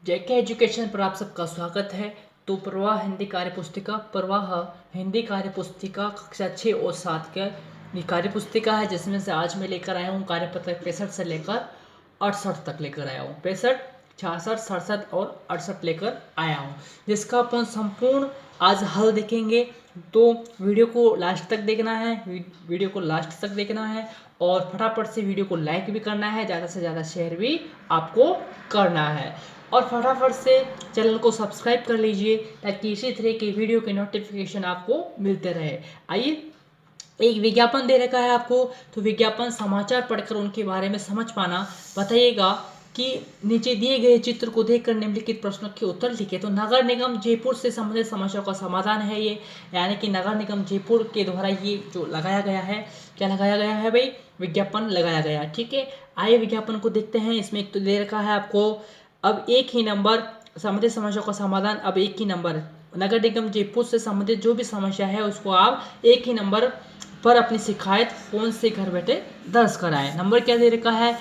जेके education पर आप सबका स्वागत है। तो प्रवाह हिंदी कार्य पुस्तिका कक्षा 6 और 7 का ये कार्य पुस्तिका है, जिसमें से आज मैं लेकर आया हूँ कार्यपत्र 65 से लेकर 68 तक लेकर आया हूँ। 65, 66, 67 और 68 लेकर आया हूँ, जिसका अपन संपूर्ण आज हल देखेंगे। तो वीडियो को लास्ट तक देखना है, और फटाफट से वीडियो को लाइक भी करना है, ज़्यादा से ज़्यादा शेयर भी आपको करना है, और फटाफट से चैनल को सब्सक्राइब कर लीजिए ताकि इसी तरह की वीडियो के नोटिफिकेशन आपको मिलते रहे। आइए, एक विज्ञापन दे रखा है आपको, तो विज्ञापन समाचार पढ़कर उनके बारे में समझ पाना। बताइएगा कि नीचे दिए गए चित्र को देखकर निम्नलिखित प्रश्नों के उत्तर लिखे। तो नगर निगम जयपुर से संबंधित समस्याओं का समाधान है ये, यानी कि नगर निगम जयपुर के द्वारा ये जो लगाया गया है, क्या लगाया गया है भाई, विज्ञापन लगाया गया है। ठीक है, आइए विज्ञापन को देखते हैं। इसमें एक तो दे रखा है आपको, अब एक ही नंबर संबंधित समस्याओं का समाधान, अब एक ही नंबर नगर निगम जयपुर से संबंधित जो भी समस्या है उसको आप एक ही नंबर पर अपनी शिकायत फोन से घर बैठे दर्ज कराएं। नंबर क्या दे रखा है,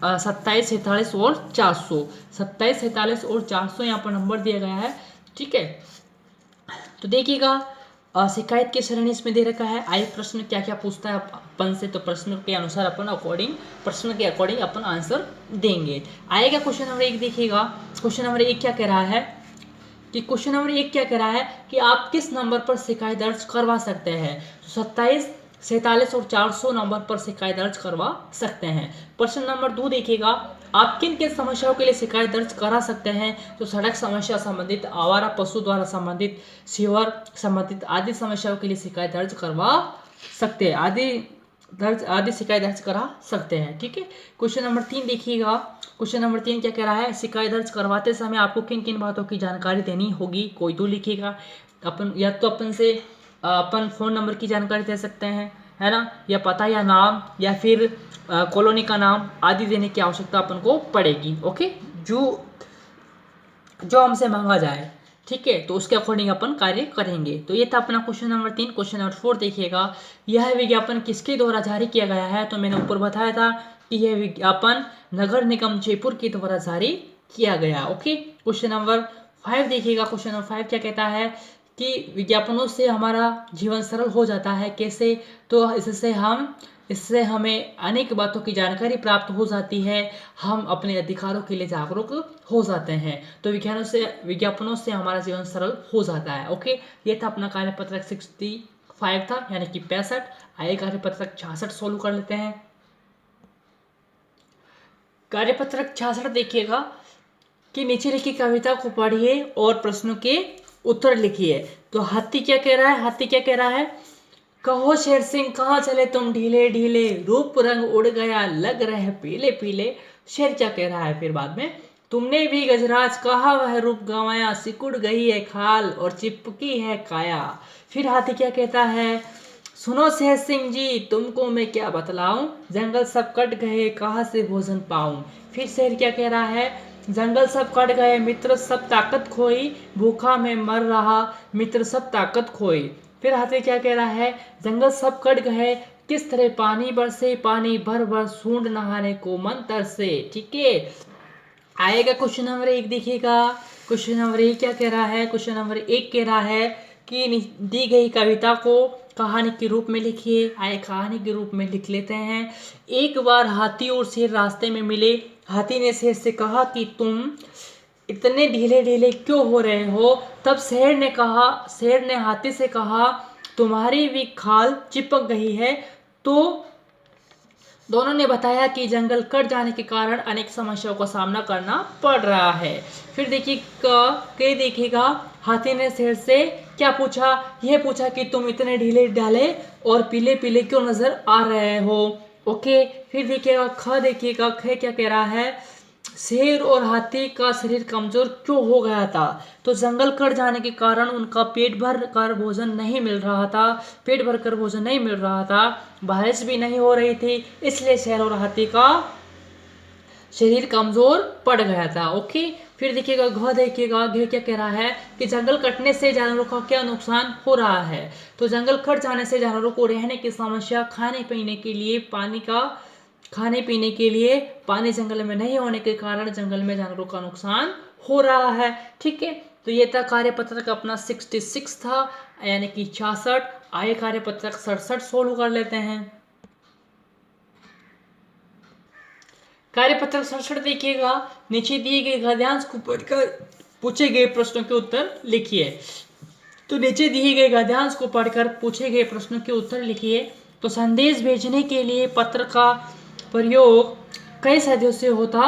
27 47 और 400, 27 47 और 400 यहाँ पर नंबर दिया गया है। ठीक है, तो देखिएगा शिकायत की श्रेणी इसमें दे रखा है। आइए प्रश्न क्या क्या पूछता है अपन से, तो प्रश्न के अनुसार अपन प्रश्न के अकॉर्डिंग अपन आंसर देंगे। आएगा क्वेश्चन नंबर 1, देखिएगा क्वेश्चन नंबर 1 क्या कह रहा है कि आप किस नंबर पर शिकायत दर्ज करवा सकते हैं। तो 27 47 और 400 नंबर पर शिकायत दर्ज करवा सकते हैं। प्रश्न नंबर 2 देखिएगा, आप किन किन समस्याओं के लिए शिकायत दर्ज करा सकते हैं। तो सड़क समस्या संबंधित, आवारा पशु द्वारा संबंधित, सीवर संबंधित आदि समस्याओं के लिए शिकायत दर्ज करवा सकते हैं, आदि शिकायत दर्ज करा सकते हैं। ठीक है, क्वेश्चन नंबर 3 देखिएगा, क्वेश्चन नंबर 3 क्या कह रहा है, शिकायत दर्ज करवाते समय आपको किन किन बातों की जानकारी देनी होगी। कोई तो लिखिएगा, अपन या तो अपन से अपन फ़ोन नंबर की जानकारी दे सकते हैं, है ना, या पता या नाम या फिर कॉलोनी का नाम आदि देने की आवश्यकता अपन को पड़ेगी। ओके, जो हमसे मांगा जाए। ठीक है, तो उसके अकॉर्डिंग अपन कार्य करेंगे। तो ये था अपना क्वेश्चन नंबर 3। क्वेश्चन नंबर 4 देखिएगा, यह विज्ञापन किसके द्वारा जारी किया गया है। तो मैंने ऊपर बताया था कि यह विज्ञापन नगर निगम जयपुर के द्वारा जारी किया गया। ओके, क्वेश्चन नंबर 5 देखिएगा, क्वेश्चन नंबर 5 क्या कहता है कि विज्ञापनों से हमारा जीवन सरल हो जाता है। कैसे, तो इससे हमें अनेक बातों की जानकारी प्राप्त हो जाती है, हम अपने अधिकारों के लिए जागरूक हो जाते हैं। तो विज्ञापनों से हमारा जीवन सरल हो जाता है। ओके, ये था अपना कार्यपत्रक 65 था, यानी कि 65। आइए कार्यपत्रक 66 सोल्व कर लेते हैं। कार्यपत्रक 66 देखिएगा कि नीचे लिखी कविता को पढ़िए और प्रश्नों के उत्तर लिखिए। तो हाथी क्या कह रहा है, कहो शेर सिंह कहाँ चले तुम ढीले ढीले, रूप रंग उड़ गया लग रहे पीले पीले। शेर क्या कह रहा है फिर बाद में, तुमने भी गजराज कहा वह रूप गंवाया, सिकुड़ गई है खाल और चिपकी है काया। फिर हाथी क्या कहता है, सुनो शेर सिंह जी तुमको मैं क्या बतलाऊं, जंगल सब कट गए कहाँ से भोजन पाऊं। फिर शेर क्या कह रहा है, जंगल सब कट गए मित्र सब ताकत खोई, भूखा मैं मर रहा मित्र सब ताकत खोई। फिर हाथी क्या कह रहा है, जंगल सब कट गए किस तरह पानी बरसे, पानी भर भर सूंड नहाने को मन तरसे। ठीक है, आएगा क्वेश्चन नंबर 1 देखिएगा। क्वेश्चन नंबर 1 क्या कह रहा है, क्वेश्चन नंबर 1 कह रहा है कि दी गई कविता को कहानी के रूप में लिखिए। आए कहानी के रूप में लिख लेते हैं। एक बार हाथी और शेर रास्ते में मिले, हाथी ने शेर से कहा कि तुम इतने ढीले ढीले क्यों हो रहे हो। तब शेर ने हाथी से कहा, तुम्हारी भी खाल चिपक गई है। तो दोनों ने बताया कि जंगल कट जाने के कारण अनेक समस्याओं का सामना करना पड़ रहा है। फिर देखिएगा हाथी ने शेर से क्या पूछा, यह पूछा कि तुम इतने ढीले ढाले और पीले पीले क्यों नजर आ रहे हो। ओके, फिर देखिएगा ख क्या कह रहा है, शेर और हाथी का शरीर कमजोर क्यों हो गया था। तो जंगल कट जाने के कारण उनका पेट भर कर भोजन नहीं मिल रहा था, बारिश भी नहीं हो रही थी, इसलिए शेर और हाथी का शरीर कमजोर पड़ गया था। ओके, फिर देखिएगा घ क्या कह रहा है कि जंगल कटने से जानवरों का क्या नुकसान हो रहा है। तो जंगल कट जाने से जानवरों को रहने की समस्या, खाने पीने के लिए पानी जंगल में नहीं होने के कारण जंगल में जानवरों का नुकसान हो रहा है। ठीक है, तो ये था कार्यपत्रक अपना 66 था, यानी कि 66। आइए कार्यपत्रक 67 सोल्व कर लेते हैं। कार्यपत्रक 67 देखिएगा, नीचे दिए गए गद्यांश को पढ़कर पूछे गए प्रश्नों के उत्तर लिखिए। तो नीचे दिए गए गद्यांश को पढ़कर पूछे गए प्रश्नों के उत्तर लिखिए। तो संदेश भेजने के लिए पत्र का प्रयोग कई सदियों से होता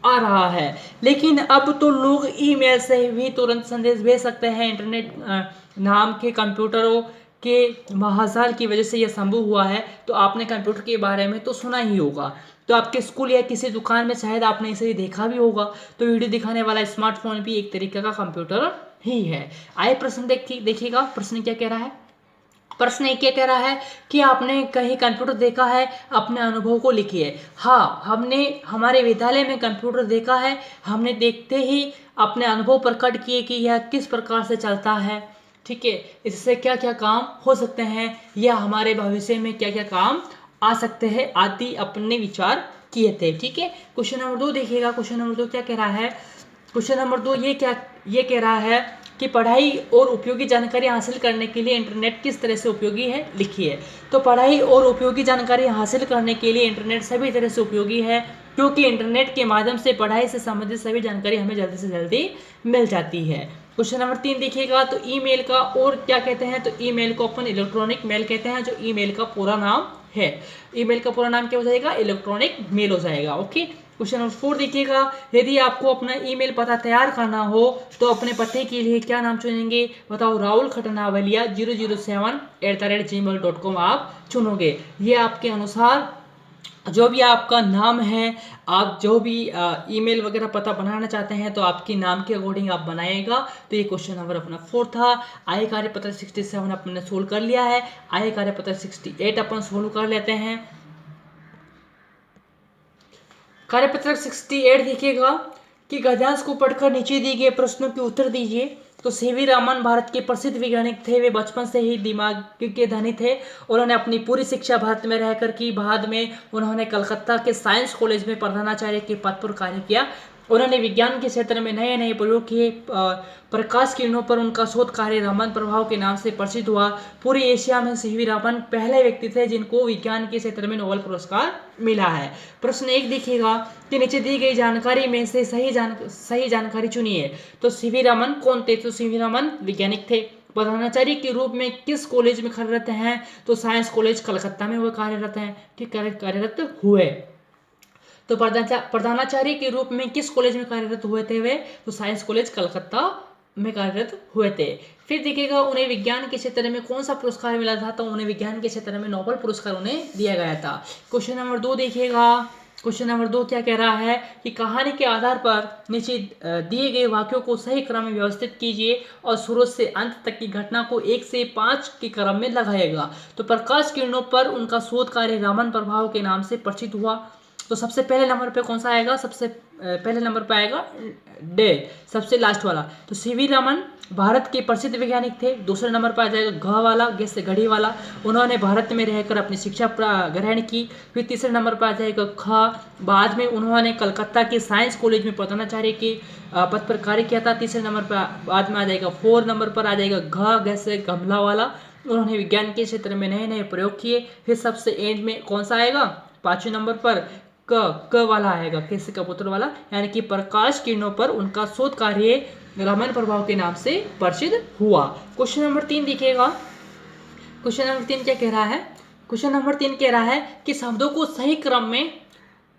आ रहा है, लेकिन अब तो लोग ईमेल से भी तुरंत संदेश भेज सकते हैं। इंटरनेट नाम के कंप्यूटरों के महाजाल की वजह से यह संभव हुआ है। तो आपने कंप्यूटर के बारे में तो सुना ही होगा, तो आपके स्कूल या किसी दुकान में शायद आपने इसे देखा भी होगा। तो वीडियो दिखाने वाला स्मार्टफोन भी एक तरीके का कंप्यूटर ही है। आइए प्रश्न देखिएगा, प्रश्न क्या कह रहा है। प्रश्न एक क्या कह रहा है कि आपने कहीं कंप्यूटर देखा है, अपने अनुभव को लिखिए। हाँ, हमने हमारे विद्यालय में कंप्यूटर देखा है, हमने देखते ही अपने अनुभव प्रकट किए कि यह किस प्रकार से चलता है। ठीक है, इससे क्या क्या काम हो सकते हैं या हमारे भविष्य में क्या क्या काम आ सकते हैं आदि अपने विचार किए थे। ठीक है, क्वेश्चन नंबर 2 देखिएगा। क्वेश्चन नंबर 2 क्या कह रहा है। क्वेश्चन नंबर 2 ये कह रहा है कि पढ़ाई और उपयोगी जानकारी हासिल करने के लिए इंटरनेट किस तरह से उपयोगी है, लिखिए। तो पढ़ाई और उपयोगी जानकारी हासिल करने के लिए इंटरनेट सभी तरह से उपयोगी है, क्योंकि इंटरनेट के माध्यम से पढ़ाई से संबंधित सभी जानकारी हमें जल्दी से जल्दी मिल जाती है। क्वेश्चन नंबर 3 देखिएगा। तो ईमेल का और क्या कहते हैं, तो ईमेल को अपन इलेक्ट्रॉनिक मेल कहते हैं, जो ईमेल का पूरा नाम है। ईमेल का पूरा नाम क्या हो जाएगा, इलेक्ट्रॉनिक मेल हो जाएगा। ओके, क्वेश्चन नंबर 4 देखिएगा। यदि आपको अपना ईमेल पता तैयार करना हो तो अपने पते के लिए क्या नाम चुनेंगे, बताओ। राहुल खटनावलिया 007@gmail.com आप चुनोगे। ये आपके अनुसार जो भी आपका नाम है, आप जो भी ईमेल वगैरह पता बनाना चाहते हैं तो आपके नाम के अकॉर्डिंग आप बनाएगा। तो ये क्वेश्चन नंबर अपना 4 था। आय कार्यपत्र 67 अपने सोल्व कर लिया है। आय कार्यपत्र 68 अपन सोल्व कर लेते हैं। कार्यपत्रक 68 देखिएगा कि गद्यांश को पढ़कर नीचे दिए गए प्रश्नों के उत्तर दीजिए। तो सीवी रामन भारत के प्रसिद्ध वैज्ञानिक थे। वे बचपन से ही दिमाग के धनी थे। उन्होंने अपनी पूरी शिक्षा भारत में रहकर की। बाद में उन्होंने कलकत्ता के साइंस कॉलेज में प्रधानाचार्य के पद पर कार्य किया। उन्होंने विज्ञान के क्षेत्र में नए नए प्रयोग किए। प्रकाश किरणों पर उनका शोध कार्य रामन प्रभाव के नाम से प्रसिद्ध हुआ। पूरी एशिया में सीवी रामन पहले व्यक्ति थे जिनको विज्ञान के क्षेत्र में नोबेल पुरस्कार मिला है। प्रश्न 1 देखिएगा कि नीचे दी गई जानकारी में से सही जानकारी चुनिए। तो सीवी रामन कौन थे, तो सीवी रामन वैज्ञानिक थे। प्रधानाचार्य के रूप में किस कॉलेज में कार्यरत हैं, तो साइंस कॉलेज कलकत्ता में वो कार्यरत हैं। ठीक, कार्यरत हुए। तो प्रधानाचार्य के रूप में किस कॉलेज में कार्यरत हुए थे वे, तो साइंस कॉलेज कलकत्ता में कार्यरत हुए थे। फिर देखिएगा उन्हें विज्ञान के क्षेत्र में कौन सा पुरस्कार मिला था, तो उन्हें विज्ञान के क्षेत्र में नोबेल पुरस्कार उन्हें दिया गया था। क्वेश्चन नंबर 2 देखिएगा। क्वेश्चन नंबर 2 क्या कह रहा है कि कहानी के आधार पर नीचे दिए गए वाक्यों को सही क्रम में व्यवस्थित कीजिए और शुरू से अंत तक की घटना को 1 से 5 के क्रम में लगाएगा। तो प्रकाश किरणों पर उनका शोध कार्य रामन प्रभाव के नाम से प्रसिद्ध हुआ। तो सबसे पहले नंबर पे कौन सा आएगा, सबसे पहले नंबर पे आएगा डे, सबसे लास्ट वाला। तो सीवी रामन भारत के प्रसिद्ध वैज्ञानिक थे। दूसरे नंबर पर आ जाएगा घ वाला, गैस से घड़ी वाला। उन्होंने भारत में रहकर अपनी शिक्षा ग्रहण की। फिर तीसरे नंबर पर आ जाएगा ख, बाद में उन्होंने कलकत्ता के साइंस कॉलेज में प्रधानाचार्य के पद पर कार्य किया था। तीसरे नंबर पर बाद में आ जाएगा 4 नंबर पर आ जाएगा घ, गैस से गमला वाला। उन्होंने विज्ञान के क्षेत्र में नए नए प्रयोग किए। फिर सबसे एंड में कौन सा आएगा, 5वें नंबर पर क वाला आएगा, कैसे कबूतर वाला, यानी कि प्रकाश किरणों पर उनका शोध कार्य रामन प्रभाव के नाम से प्रसिद्ध हुआ। क्वेश्चन नंबर 3 देखिएगा। क्वेश्चन नंबर 3 क्या कह रहा है, क्वेश्चन नंबर 3 कह रहा है कि शब्दों को सही क्रम में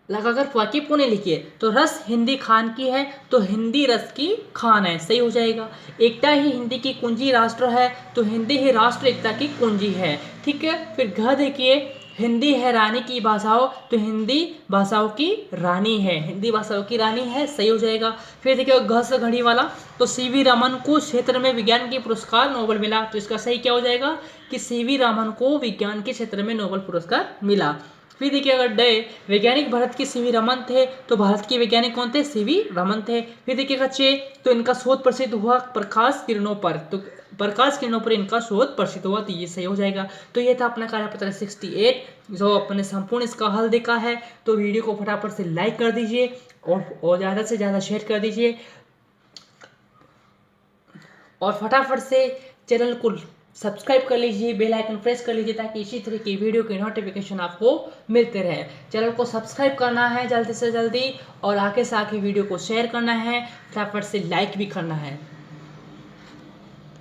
लगाकर वाक्य पुनः लिखिए। तो रस हिंदी खान की है, तो हिंदी रस की खान है, सही हो जाएगा। एकता ही हिंदी की कुंजी राष्ट्र है, तो हिंदी ही राष्ट्र एकता की कुंजी है। ठीक है, फिर घ देखिए, हिंदी है रानी की भाषाओं, तो हिंदी भाषाओं की रानी है, हिंदी भाषाओं की रानी है, सही हो जाएगा। फिर देखिए घ से घड़ी वाला, तो सीवी रामन को क्षेत्र में विज्ञान के पुरस्कार नोबेल मिला। तो इसका सही क्या हो जाएगा कि सीवी रामन को विज्ञान के क्षेत्र में नोबेल पुरस्कार मिला। फिर देखिए अगर डे, वैज्ञानिक भारत के सीवी रमन थे, तो भारत के वैज्ञानिक कौन थे, सीवी रमन थे। फिर देखिएगा चे, तो इनका शोध प्रसिद्ध हुआ प्रकाश किरणों पर, तो प्रकाश किरणों पर इनका शोध प्रसिद्ध हुआ, तो ये सही हो जाएगा। तो ये था अपना कार्यपत्र 68, जो अपने संपूर्ण इसका हल देखा है। तो वीडियो को फटाफट से लाइक कर दीजिए और ज़्यादा से ज़्यादा शेयर कर दीजिए। और फटाफट से चैनल को सब्सक्राइब कर लीजिए, बेल आइकन प्रेस कर लीजिए ताकि इसी तरह की वीडियो के नोटिफिकेशन आपको मिलते रहे। चैनल को सब्सक्राइब करना है जल्दी से जल्दी और आगे से आगे वीडियो को शेयर करना है, फटाफट से लाइक भी करना है।